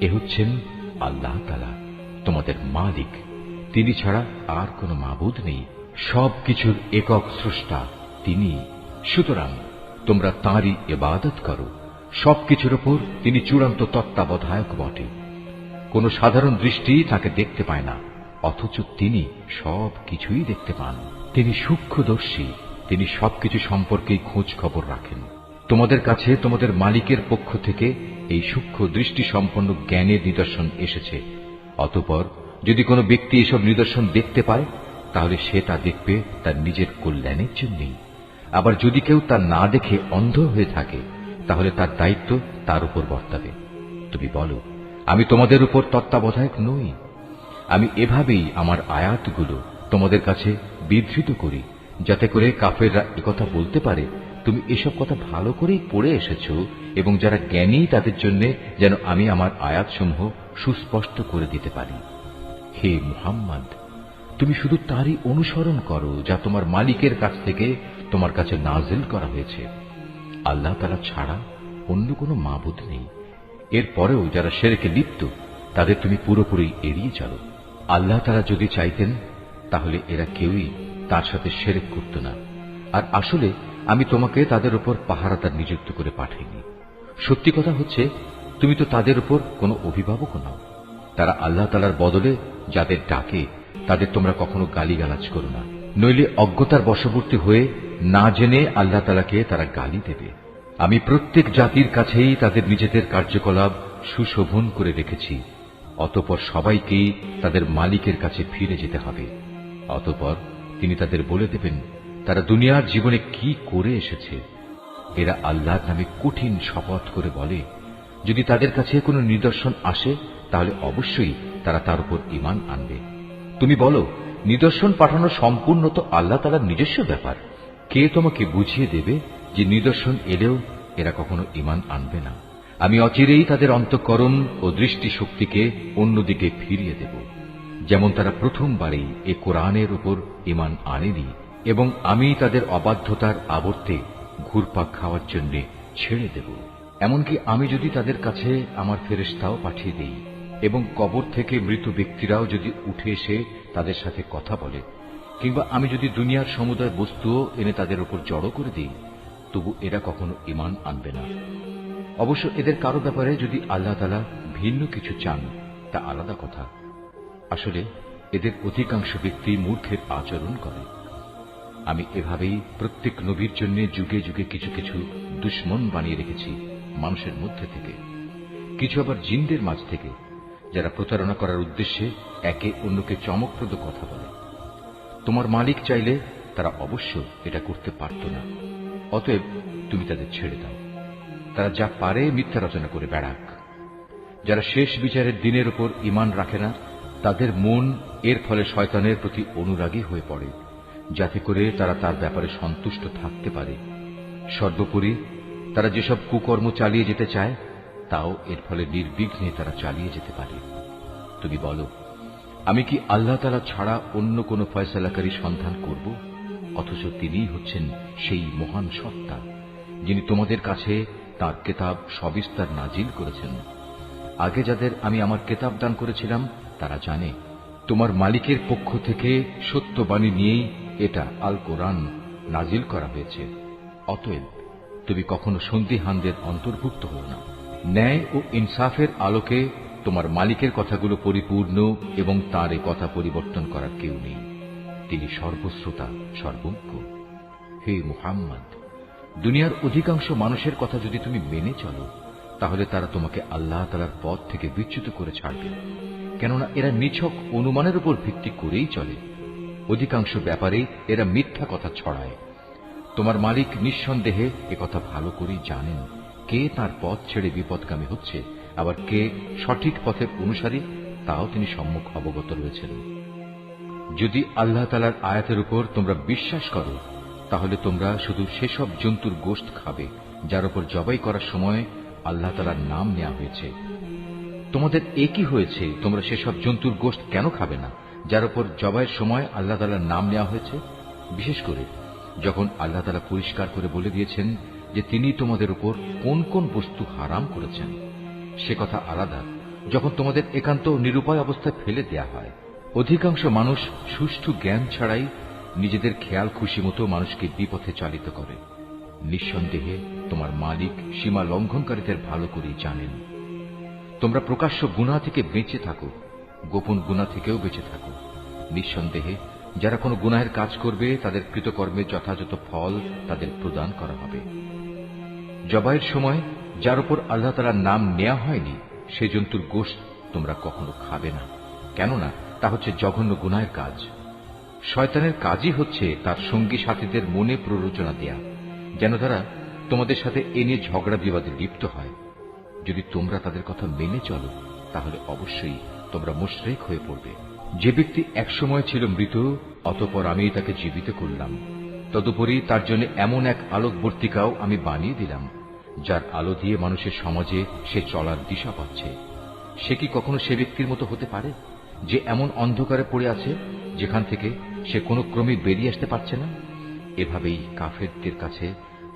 এ হচ্ছেন আল্লাহ তাআলা, তোমাদের মালিক। তিনি ছাড়া আর কোনো মাবুদ নেই। সবকিছুর একক স্রষ্টা তিনি। সুতরাং তোমরা তাঁরই ইবাদত করো। সবকিছুর উপর তিনি চূড়ান্ত তত্ত্বাবধায়ক বটে। কোন সাধারণ দৃষ্টি তাকে দেখতে পায় না, অথচ তিনি সবকিছুই দেখতে পান। তিনি সূক্ষ্মদর্শী, তিনি সবকিছু সম্পর্কেই খোঁজ খবর রাখেন। তোমাদের কাছে তোমাদের মালিকের পক্ষ থেকে এই সূক্ষ্ম দৃষ্টি সম্পন্ন জ্ঞানের নিদর্শন এসেছে। অতঃপর যদি কোনো ব্যক্তি এসব নিদর্শন দেখতে পায়, তাহলে সে তা দেখবে তার নিজের কল্যাণের জন্যই। আবার যদি কেউ তা না দেখে অন্ধ হয়ে থাকে, তাহলে তার দায়িত্ব তার উপর বর্তাবে। তুমি বলো, আমি তোমাদের উপর তত্ত্বাবধায়ক নই? আমি এভাবেই আমার আয়াতগুলো তোমাদের কাছে বিধৃত করি, যাতে করে কাফেররা একথা বলতে পারে তুমি এসব কথা ভালো করেই পড়ে এসেছ, এবং যারা জ্ঞানী তাদের জন্য যেন আমি আমার আয়াতসমূহ সুস্পষ্ট করে দিতে পারি। হে মুহাম্মদ, তুমি শুধু তারই অনুসরণ করো যা তোমার মালিকের কাছ থেকে তোমার কাছে নাজিল করা হয়েছে। আল্লাহ তাআলা ছাড়া অন্য কোনো মাবুদ নেই। এরপরেও যারা শিরকে লিপ্ত, তাদের তুমি পুরোপুরি এড়িয়ে চলো। আল্লাহ তাআলা যদি চাইতেন, তাহলে এরা কেউই তার সাথে শিরক করত না। আর আসলে আমি তোমাকে তাদের উপর পাহারাদার নিযুক্ত করে পাঠাইনি। সত্যি কথা হচ্ছে, তুমি তো তাদের উপর কোনো অভিভাবক নাও। তারা আল্লাহ তাআলার বদলে যাদের ডাকে, তাদের তোমরা কখনো গালিগালাজ করো না, নইলে অজ্ঞতার বশবর্তী হয়ে না জেনে আল্লাহ তাআলাকে তারা গালি দেবে। আমি প্রত্যেক জাতির কাছেই তাদের নিজেদের কার্যকলাপ সুশোভন করে রেখেছি। অতঃপর সবাইকেই তাদের মালিকের কাছে ফিরে যেতে হবে। অতঃপর তিনি তাদের বলে দেবেন তারা দুনিয়ার জীবনে কি করে এসেছে। এরা আল্লাহর নামে কঠিন শপথ করে বলে, যদি তাদের কাছে কোনো নিদর্শন আসে, তাহলে অবশ্যই তারা তার উপর ঈমান আনবে। তুমি বলো, নিদর্শন পাঠানো সম্পূর্ণ তো আল্লাহ তাআলার নিজস্ব ব্যাপার। কে তোমাকে বুঝিয়ে দেবে যে নিদর্শন এলেও এরা কখনো ঈমান আনবে না? আমি অচিরেই তাদের অন্তঃকরণ ও দৃষ্টি শক্তিকে অন্যদিকে ফিরিয়ে দেব, যেমন তারা প্রথমবারেই এ কোরআনের উপর ঈমান আনেনি, এবং আমি তাদের অবাধ্যতার আবর্তে ঘুরপাক খাওয়ার জন্য ছেড়ে দেব। এমনকি আমি যদি তাদের কাছে আমার ফেরেশতাও পাঠিয়ে দেই, এবং কবর থেকে মৃত ব্যক্তিরাও যদি উঠে এসে তাদের সাথে কথা বলে, কিংবা আমি যদি দুনিয়ার সমুদয় বস্তুও এনে তাদের উপর জড়ো করে দিই, তবু এরা কখনো ঈমান আনবে না। অবশ্য এদের কারো ব্যাপারে যদি আল্লাহ তাআলা ভিন্ন কিছু চান, তা আলাদা কথা। আসলে এদের অধিকাংশ ব্যক্তি মূর্খের আচরণ করে। আমি এভাবেই প্রত্যেক নবীর জন্য যুগে যুগে কিছু কিছু দুশমন বানিয়ে রেখেছি মানুষের মধ্যে থেকে, কিছু আবার জিনদের মাঝ থেকে, যারা প্রতারণা করার উদ্দেশ্যে একে অন্যকে চমকপ্রদ কথা বলে। তোমার মালিক চাইলে তারা অবশ্য এটা করতে পারত না। অতএব তুমি তাদের ছেড়ে দাও, তারা যা পারে মিথ্যা রচনা করে বেড়াক। যারা শেষ বিচারের দিনের উপর ঈমান রাখে না, তাদের মন এর ফলে শয়তানের প্রতি অনুরাগী হয়ে পড়ে, যাতে করে তারা তার ব্যাপারে সন্তুষ্ট থাকতে পারে। সর্বোপরি তারা যেসব কুকর্ম চালিয়ে যেতে চায়, তাও এর ফলে নির্বিঘ্নে তারা চালিয়ে যেতে পারে। তুমি বলো, আমি কি আল্লাহ তাআলা ছাড়া অন্য কোন ফয়সালাকারী সন্ধান করব? অথচ তিনিই হচ্ছেন সেই মহান সত্তা, যিনি তোমাদের কাছে তাঁর কেতাব সবিস্তার নাজিল করেছেন। আগে যাদের আমি আমার কেতাব দান করেছিলাম, তারা জানে তোমার মালিকের পক্ষ থেকে সত্যবাণী নিয়েই এটা আল কোরআন নাজিল করা হয়েছে। অতএব তুমি কখনো সন্দিহানদের অন্তর্ভুক্ত হও না। ন্যায় ও ইনসাফের আলোকে তোমার মালিকের কথাগুলো পরিপূর্ণ, এবং তাঁর এ কথা পরিবর্তন করার কেউ নেই। তিনি সর্বশ্রোতা, সর্বজ্ঞ। হে মুহাম্মদ, দুনিয়ার অধিকাংশ মানুষের কথা যদি তুমি মেনে চলো, তাহলে তারা তোমাকে আল্লাহ তাআলার পথ থেকে বিচ্যুত করে ছাড়বে, কেননা এরা নিছক অনুমানের উপর ভিত্তি করেই চলে। অধিকাংশ ব্যাপারে এরা মিথ্যা কথা ছড়ায়। তোমার মালিক নিঃসন্দেহে একথা ভালো করেই জানেন কে তার পথ ছেড়ে বিপদগামী হচ্ছে, আবার কে সঠিক পথের অনুসারী, তাও তিনি সম্মুখ অবগত রয়েছেন। যদি আল্লাহ তাআলার আয়াতের উপর তোমরা বিশ্বাস করো, তাহলে তোমরা শুধু সেসব জন্তুর গোশত খাবে যার উপর জবাই করার সময় আল্লাহ তাআলার নাম নেওয়া হয়েছে। তোমাদের একই হয়েছে, তোমরা সেসব জন্তুর গোশত কেন খাবে না যার উপর জবাইয়ের সময় আল্লাহ তাআলার নাম নেওয়া হয়েছে? বিশেষ করে যখন আল্লাহ তাআলা পরিষ্কার করে বলে দিয়েছেন যে তিনি তোমাদের উপর কোন কোন বস্তু হারাম করেছেন। সে কথা আলাদা, যখন তোমাদের একান্ত নিরুপায় অবস্থায় ফেলে দেয়া হয়। অধিকাংশ মানুষ সুষ্ঠু জ্ঞান ছাড়াই নিজেদের খেয়াল খুশি মতো মানুষকে বিপথে চালিত করে। নিঃসন্দেহে তোমার মালিক সীমা লঙ্ঘনকারীদের ভালো করেই জানেন। তোমরা প্রকাশ্য গুনাহ থেকে বেঁচে থাকো, গোপন গুনাহ থেকেও বেঁচে থাকো। নিঃসন্দেহে যারা কোনো গুনাহের কাজ করবে তাদের কৃতকর্মের যথাযথ ফল তাদের প্রদান করা হবে। জবাইয়ের সময় যার উপর আল্লাহ তাআলার নাম নেওয়া হয়নি সে জন্তুর গোশত তোমরা কখনো খাবে না, কেননা তা হচ্ছে জঘন্য গুনাহের কাজ। শয়তানের কাজই হচ্ছে তার সঙ্গী সাথীদের মনে প্ররোচনা দেয়া, যেন তারা তোমাদের সাথে এ নিয়ে ঝগড়া বিবাদে লিপ্ত হয়। যদি তোমরা তাদের কথা মেনে চলো তাহলে অবশ্যই তোমরা মুশরিক হয়ে পড়বে। যে ব্যক্তি একসময় ছিল মৃত, অতঃপর আমি তাকে জীবিত করলাম, তদুপরি তার জন্য এমন এক আলোকবর্তিকাও আমি বানিয়ে দিলাম যার আলো দিয়ে মানুষের সমাজে সে চলার দিশা পাচ্ছে। সে কি কখনো সে ব্যক্তির মতো হতে পারে যে এমন অন্ধকারে পড়ে আছে যেখান থেকে সে কোনো ক্রমে বেরিয়ে আসতে পারছে না? এভাবেই কাফেরদের কাছে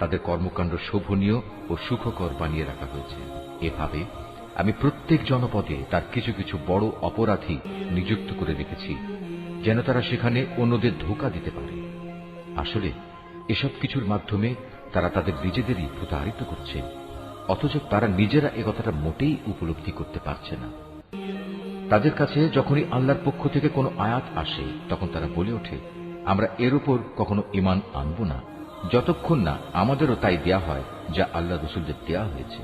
তাদের কর্মকাণ্ড শোভনীয় ও সুখকর বানিয়ে রাখা হয়েছে। এভাবে আমি প্রত্যেক জনপদে তার কিছু কিছু বড় অপরাধী নিযুক্ত করে রেখেছি, যেন তারা সেখানে অন্যদের ধোঁকা দিতে পারে। আসলে এসব কিছুর মাধ্যমে তারা তাদের নিজেদেরই প্রতারিত করছে, অথচ তারা নিজেরা এ কথাটা মোটেই উপলব্ধি করতে পারছে না। তাদের কাছে যখনই আল্লাহর পক্ষ থেকে কোনো আয়াত আসে তখন তারা বলে ওঠে, আমরা এর উপর কখনো ঈমান আনব না যতক্ষণ না আমাদেরও তাই দেয়া হয় যা আল্লাহ রাসূলদের দেয়া হয়েছে।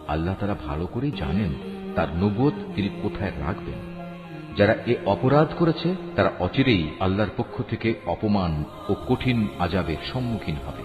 আল্লাহ তাআলা ভালো করেই জানেন তার নবুয়ত তিনি কোথায় রাখবেন। যারা এ অপরাধ করেছে তারা অচিরেই আল্লাহর পক্ষ থেকে অপমান ও কঠিন আযাবের সম্মুখীন হবে।